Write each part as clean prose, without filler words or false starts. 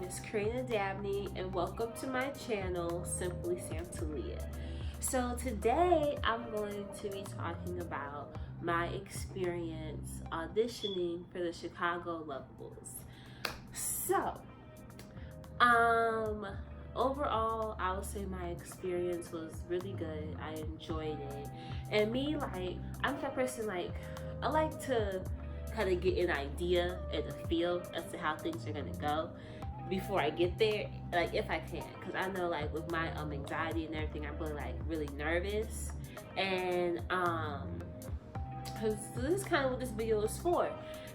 name is Karina Dabney, and welcome to my channel, Simply Santalia. So today I'm going to be talking about my experience auditioning for the Chicago Luvabulls. So, overall, I would say my experience was really good. I enjoyed it. And me, I'm the type of person, I like to kind of get an idea and a feel as to how things are gonna go before I get there, if I can, because I know with my anxiety and everything, I'm really nervous. And because this is kind of what this video is for,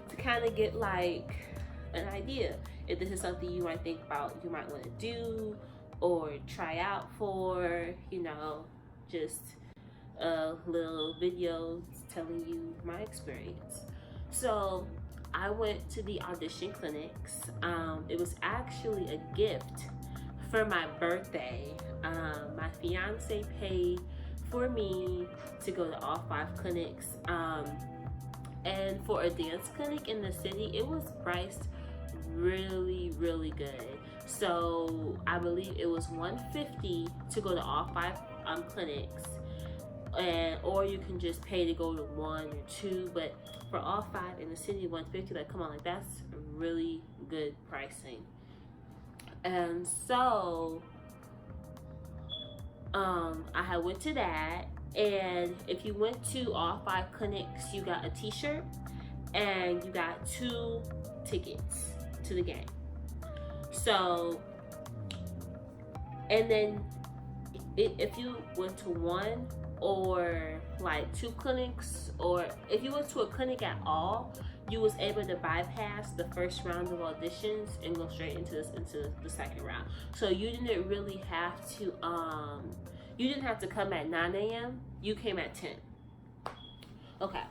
to kind of get an idea if this is something you might think about, you might want to do or try out for, just a little video telling you my experience. So I went to the audition clinics. It was actually a gift for my birthday. My fiance paid for me to go to all 5 clinics. And for a dance clinic in the city, it was priced really, really good. So I believe it was $150 to go to all 5 clinics. Or you can just pay to go to 1 or 2, but for all 5 in the city, $150, come on, that's really good pricing. And so I had went to that, and if you went to all 5 clinics, you got a t-shirt and you got 2 tickets to the game. So, and then if you went to 1 or 2 clinics, or if you went to a clinic at all, you was able to bypass the first round of auditions and go straight into the second round. So you didn't really have to you didn't have to come at 9 a.m. You came at 10. Okay,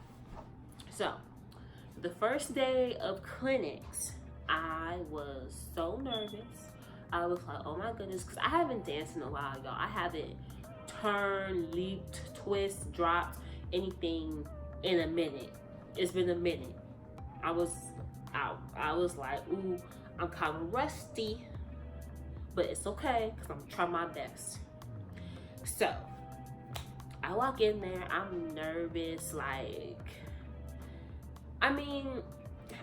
so the first day of clinics, I was so nervous. I was like, oh my goodness, because I haven't danced in a while, y'all. I haven't turned, leaped, twist, dropped anything in a minute. It's been a minute. I was like, ooh, I'm kind of rusty, but it's okay because I'm trying my best. So I walk in there, I'm nervous, I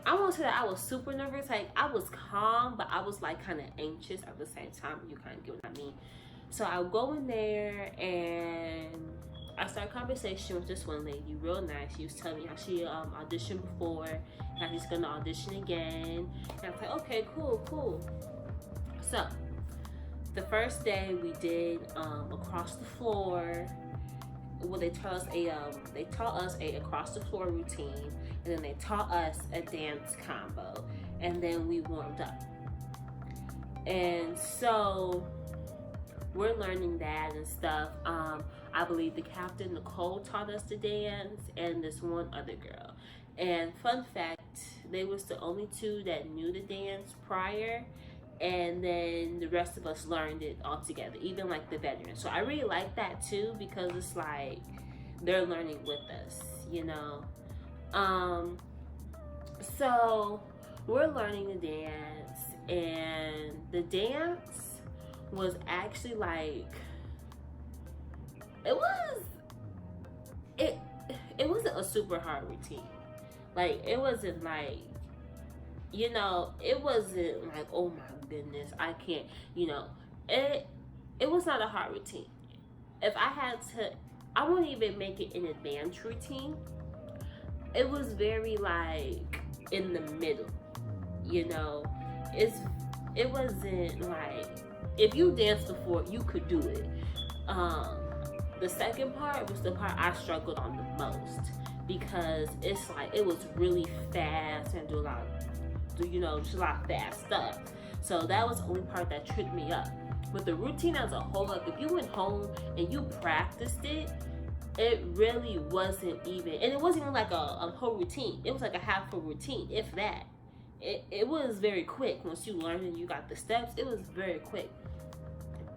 won't say that I was super nervous. I was calm, but I was kind of anxious at the same time. You kind of get what I mean. So I go in there and I start a conversation with this one lady, real nice. She was telling me how she auditioned before, how she's gonna audition again. And I was like, okay, cool. So the first day we did across the floor. Well, they taught us a across the floor routine, and then they taught us a dance combo, and then we warmed up. And so we're learning that and stuff. I believe the captain, Nicole, taught us to dance, and this one other girl. And fun fact, they was the only 2 that knew the dance prior, and then the rest of us learned it all together, even the veterans. So I really like that too, because it's they're learning with us, So we're learning the dance, and the dance was actually it wasn't a super hard routine. It wasn't it wasn't oh my goodness, I can't, it was not a hard routine. If I had to, I wouldn't even make it an advanced routine. It was very in the middle, it wasn't if you danced before, you could do it. The second part was the part I struggled on the most, because it's it was really fast and do a lot of, just a lot of fast stuff. So that was the only part that tripped me up. But the routine as a whole, if you went home and you practiced it, it really wasn't even, and it wasn't even a whole routine. It was a half a routine, if that. It was very quick. Once you learned and you got the steps, it was very quick.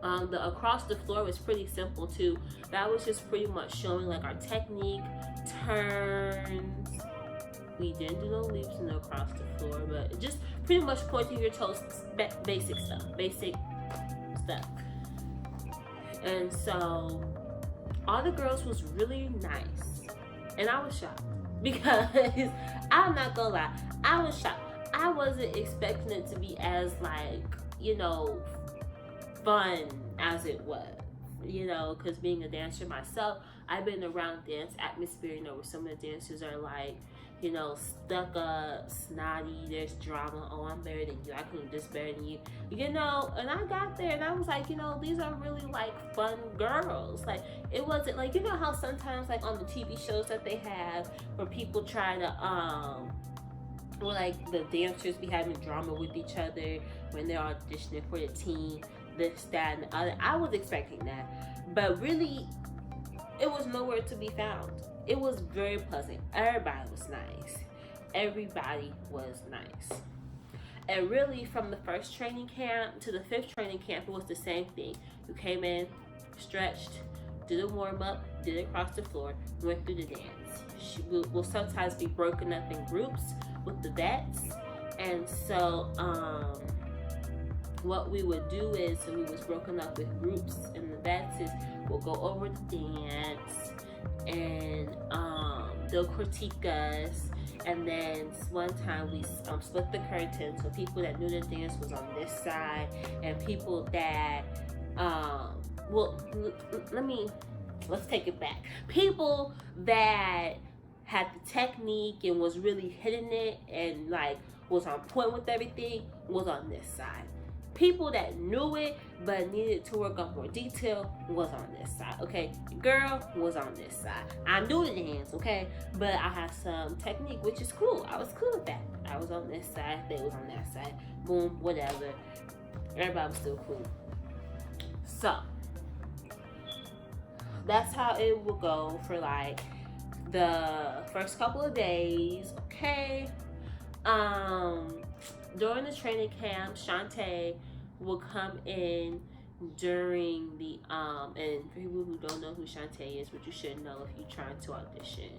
The across the floor was pretty simple too. That was just pretty much showing our technique, turns, We didn't do no leaps and no across the floor, but just pretty much pointing your toes, basic stuff. And so all the girls was really nice, and I was shocked because I'm not gonna lie, I was shocked. I wasn't expecting it to be as fun as it was, because being a dancer myself, I've been around dance atmosphere, where some of the dancers are like, stuck up, snotty, there's drama, oh, I'm better than you, I can do this better than you, and I got there and I was like, these are really like fun girls. Like, it wasn't like, how sometimes like on the TV shows that they have where people try to, like the dancers be having drama with each other when they're auditioning for the team, this, that, and the other. I was expecting that, but really, it was nowhere to be found. It was very pleasant. Everybody was nice. And really, from the first training camp to the 5th training camp, it was the same thing. You came in, stretched, did a warm-up, did it across the floor, went through the dance. We'll sometimes be broken up in groups with the vets. And so, what we would do is, so we was broken up with groups, and the vets is, we'll go over the dance, and they'll critique us. And then one time we split the curtain, so people that knew the dance was on this side, and people that let's take it back. People that had the technique and was really hitting it and like was on point with everything was on this side. People that knew it but needed to work on more detail was on this side, okay? Girl was on this side. I knew the dance, okay? But I had some technique, which is cool. I was cool with that. I was on this side, they was on that side. Boom, whatever. Everybody was still cool. So, that's how it will go for like the first couple of days, okay? During the training camp, Shantae will come in during the, and for people who don't know who Shantae is, which you should know if you're trying to audition.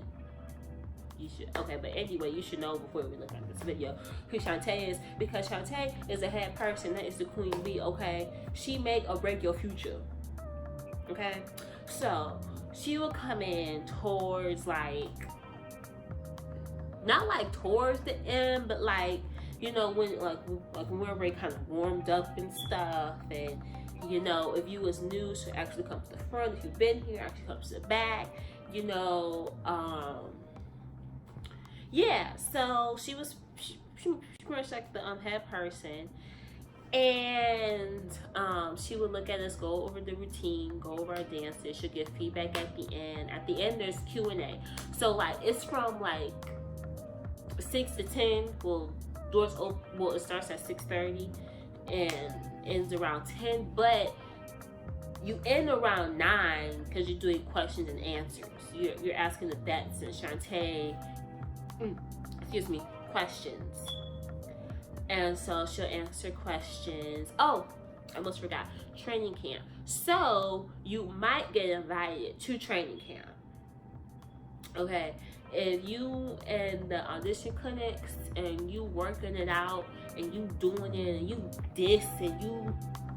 You should, okay, but anyway, you should know before we look at this video who Shantae is, because Shantae is a head person, that is the queen bee, okay? She make or break your future, okay? So, she will come in towards like, not like towards the end, but like, when we're already kind of warmed up and stuff, and if you was new, she'll actually come to the front. If you've been here, actually come to the back. Yeah. So she pretty much like the head person, and she would look at us, go over the routine, go over our dances. She'll give feedback at the end. At the end, there's Q&A. So like it's from like 6 to 10. Doors open. Well, it starts at 6:30 and ends around 10, but you end around 9 because you're doing questions and answers. You're asking the vets and Shantae, questions, and so she'll answer questions. Oh, I almost forgot, training camp. So you might get invited to training camp. Okay. If you in the audition clinics and you working it out and you doing it and you this and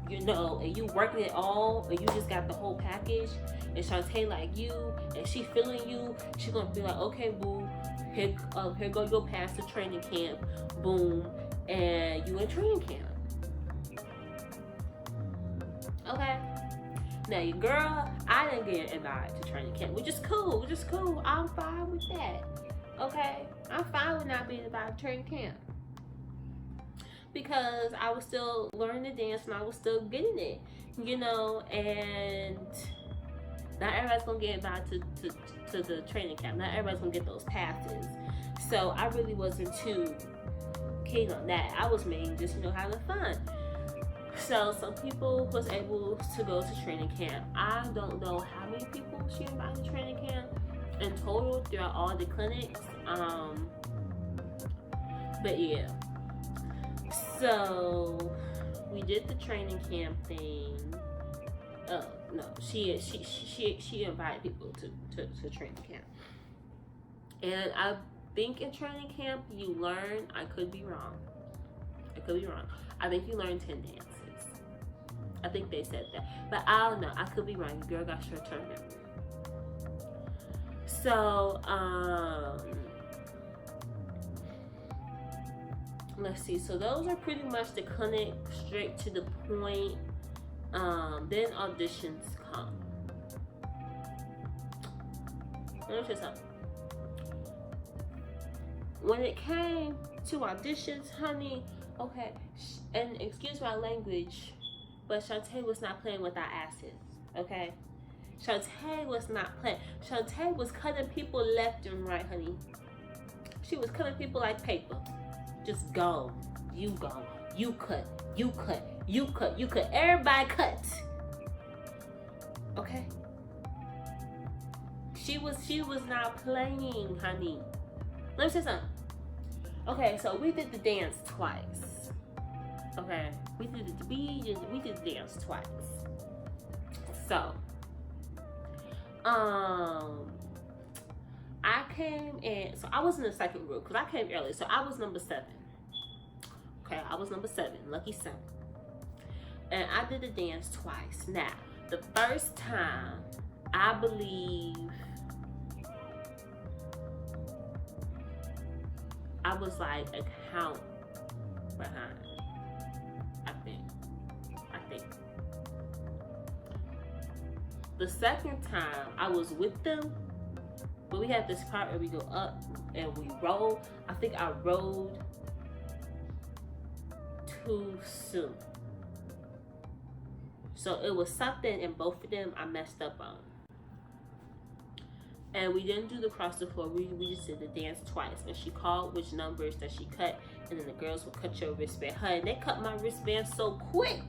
and you working it all, and you just got the whole package, and Shantae like you and she feeling you, she gonna be like, okay, boo, here go your pass to training camp, boom, and you in training camp. Okay. Now, your girl, I didn't get invited to training camp, which is cool. I'm fine with that. Okay? I'm fine with not being invited to training camp, because I was still learning to dance and I was still getting it, and not everybody's gonna get invited to the training camp. Not everybody's gonna get those passes. So I really wasn't too keen on that. I was mainly just, having fun. So some people was able to go to training camp. I don't know how many people she invited to training camp in total throughout all the clinics. But yeah. So we did the training camp thing. Oh no, she invited people to training camp, and I think in training camp you learn, I could be wrong. I think you learn 10 dances. I think they said that. But I don't know. I could be wrong. Your girl got short-term memory. So, let's see. So those are pretty much the clinic, straight to the point. Then auditions come. Let me tell you something. When it came to auditions, honey, okay, and excuse my language, but Shantae was not playing with our asses, okay? Shantae was not playing. Shantae was cutting people left and right, honey. She was cutting people like paper. Just go. You go. You cut. You cut. You cut. You cut. Everybody cut. Okay? She was not playing, honey. Let me say something. Okay, so we did the dance twice. Okay? We did the dance twice. So, I came in, so I was in the second group because I came early, so I was number 7. Okay, I was number 7, lucky 7. And I did the dance twice. Now, the first time, I believe I was like a count behind. I think. The second time, I was with them, but we had this part where we go up and we roll. I think I rolled too soon. So it was something in both of them I messed up on. And we didn't do the cross the floor. We just did the dance twice. And she called which numbers that she cut. And then the girls would cut your wristband. Honey, they cut my wristband so quick.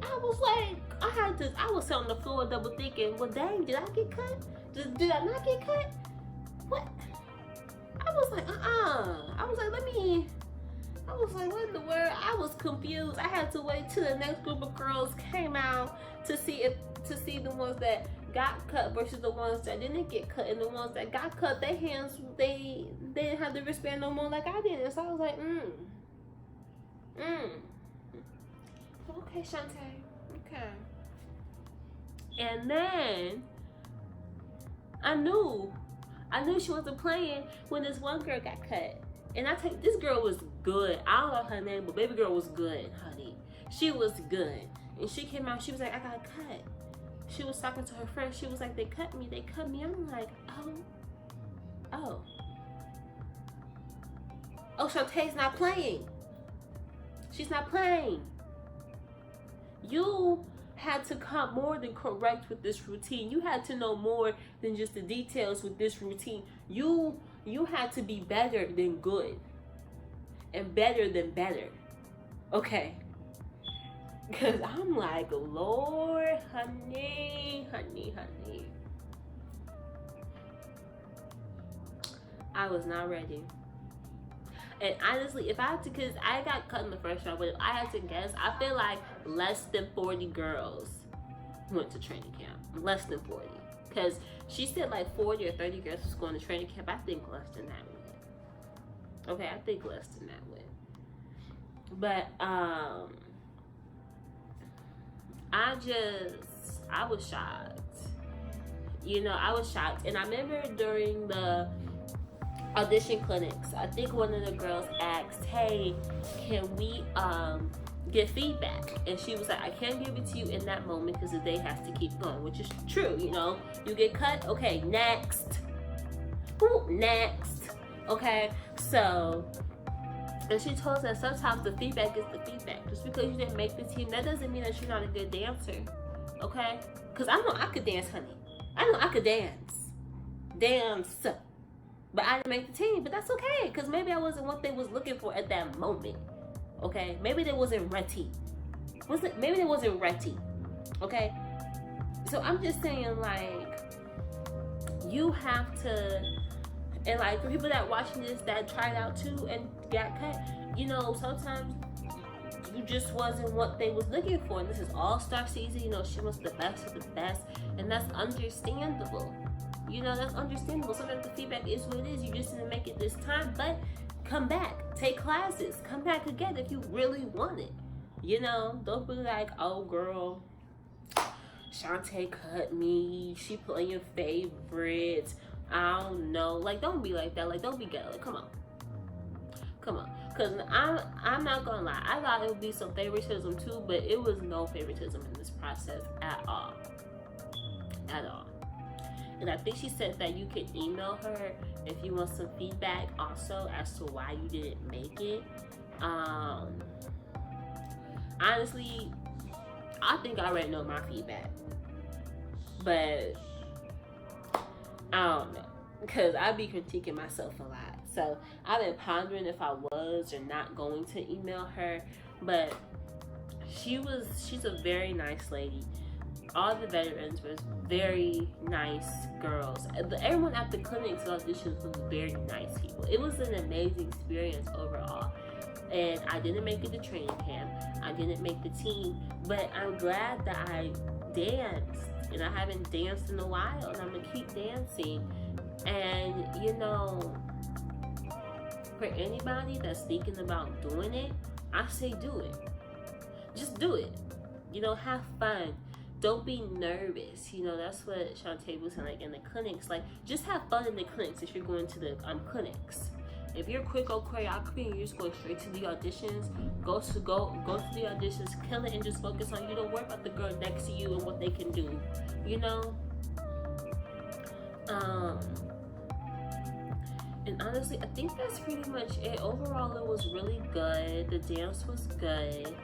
I was like, I was on the floor double thinking, well, dang, did I get cut? Did I not get cut? What? I was like, I was like, what in the world? I was confused. I had to wait till the next group of girls came out to see the ones that got cut versus the ones that didn't get cut. And the ones that got cut, their hands, they didn't have the wristband no more like I did. And so I was like, okay, Shantae, okay. And then I knew she wasn't playing when this one girl got cut. And this girl was good. I don't know her name, but baby girl was good, honey. She was good. And she came out, she was like, I got cut. She was talking to her friend. She was like, they cut me. I'm like, oh, Shantae's not playing. She's not playing. You had to come more than correct with this routine. You had to know more than just the details with this routine. You had to be better than good. And better than better. Okay. Because I'm like, Lord, honey. I was not ready. And honestly, if I had to, because I got cut in the first round, but if I had to guess, I feel like less than 40 girls went to training camp. Less than 40. Because she said like 40 or 30 girls was going to training camp. I think less than that went. Okay, I think less than that went. But, I was shocked. I was shocked. And I remember during the audition clinics, I think one of the girls asked, hey, can we get feedback? And she was like, I can't give it to you in that moment because the day has to keep going, which is true. You get cut, okay, next. Ooh, next. Okay, so, and she told us that sometimes the feedback is the feedback. Just because you didn't make the team, that doesn't mean that you're not a good dancer. Okay? Because I know I could dance, honey. I know I could dance. But I didn't make the team. But that's okay. Because maybe I wasn't what they was looking for at that moment. Okay? Maybe they wasn't ready. Maybe they wasn't ready. Okay? So I'm just saying, like, you have to, and like for people that watching this that tried out too and got cut, sometimes you just wasn't what they was looking for. And this is all-star season, she wants the best of the best, and that's understandable. You know, that's understandable. Sometimes the feedback is what it is. You just didn't make it this time, but come back, take classes, come back again if you really want it. You know, don't be like, oh girl, Shantae cut me, she playing favorites, I don't know. Like, don't be like that. Like, don't be ghetto. Like, come on. Because I'm not gonna lie, I thought it would be some favoritism too, but it was no favoritism in this process at all. And I think she said that you could email her if you want some feedback also as to why you didn't make it. Honestly, I think I already know my feedback, but I don't know, because I be critiquing myself a lot. So I've been pondering if I was or not going to email her, but she's a very nice lady. All the veterans were very nice girls. Everyone at the clinics auditions was very nice people. It was an amazing experience overall. And I didn't make it to training camp. I didn't make the team, but I'm glad that I danced. And I haven't danced in a while, and I'm gonna keep dancing. And you know, for anybody that's thinking about doing it, I say do it. Just do it. You know, have fun. Don't be nervous. You know, that's what Shantae was saying, like in the clinics. Like, just have fun in the clinics if you're going to the clinics. If you're quick on choreography and you're just going straight to the auditions, go to the auditions, kill it, and just focus on you. Don't worry about the girl next to you and what they can do. You know? And honestly, I think that's pretty much it. Overall, it was really good. The dance was good.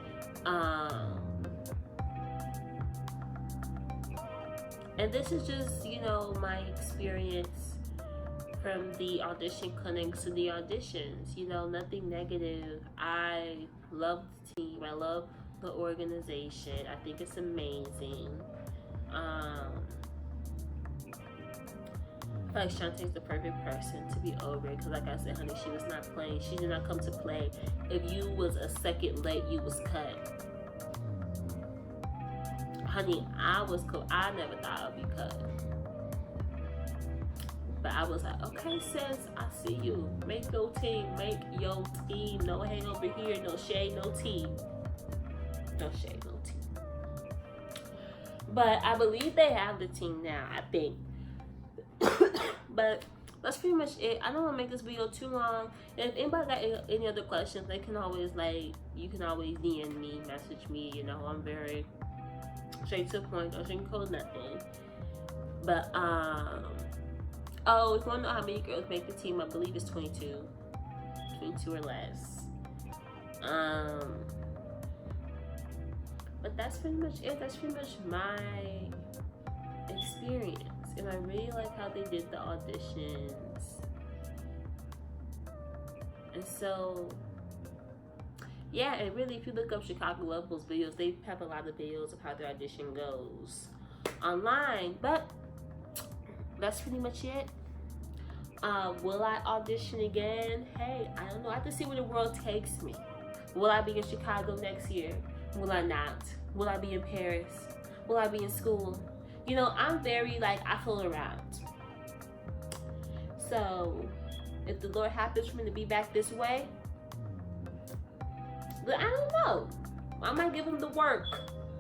And this is just, you know, my experience from the audition clinics to the auditions. You know, nothing negative. I love the team. I love the organization. I think it's amazing. I feel like Shantae's the perfect person to be over it, because like I said, honey, she was not playing. She did not come to play. If you was a second late, you was cut. Honey, I was cool. I never thought I'd be cut. But I was like, okay, sis, I see you. Make your team. Make your team. No hate over here. No shade. No team. No shade. No team. But I believe they have the team now, I think. But that's pretty much it. I don't want to make this video too long. And if anybody got any other questions, they can always, like, you can always DM me, message me. You know, I'm very straight to the point. Don't sugarcoat nothing. But, oh, if you want to know how many girls make the team, I believe it's 22. 22 or less. But that's pretty much it. That's pretty much my experience. And I really like how they did the auditions. And so, yeah, and really, if you look up Chicago Luvabulls videos, they have a lot of videos of how their audition goes online. But that's pretty much it. Will I audition again? Hey, I don't know. I have to see where the world takes me. Will I be in Chicago next year? Will I not? Will I be in Paris? Will I be in school? You know, I'm very, like, I fool around. So, if the Lord happens for me to be back this way, but I don't know. I might give him the work.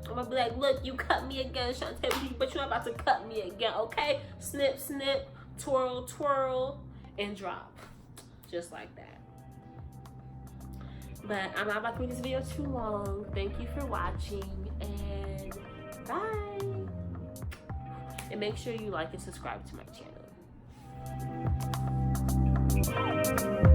I'm gonna be like, look, you cut me again, Shantae, but you're not about to cut me again, okay? Snip, snip, twirl, twirl, and drop. Just like that. But I'm not about to make this video too long. Thank you for watching, and bye. And make sure you like and subscribe to my channel.